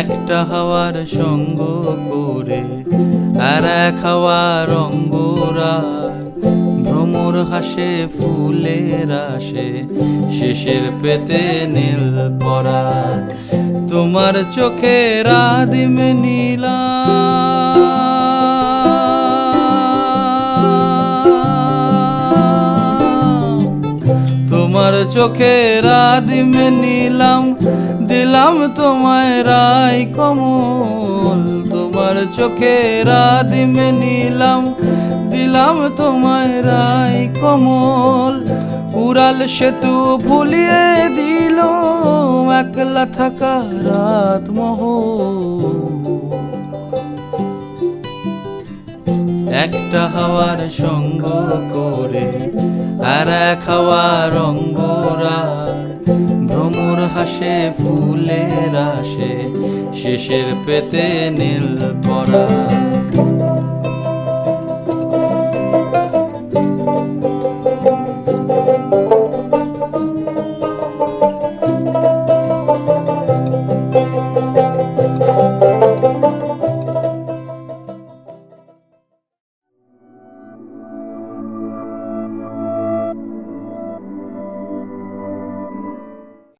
একটা হাওয়ার সঙ্গ করে আর এক হাওয়ার অঙ্গরাগ, ভ্রমর হাসে ফুলের আসে, শেষের পেতে নীল পরাগ। তোমার চোখের আদিম নীলা, তোমার চোখের আদিম নীলাম, দিলাম তোমায় রাই কমল। তোমার চোখের আদিম নীলাম, দিলাম তোমায় রাই কমল। উড়াল সেতু ভুলিয়ে দিল একলা থাকা রাত মহল। একটা হাওয়ার সঙ্গ করে আর এক হাওয়ার অঙ্গরাগ, ভ্রমর হাসে ফুলের আসে, শেষের পেতে নীল পরাগ।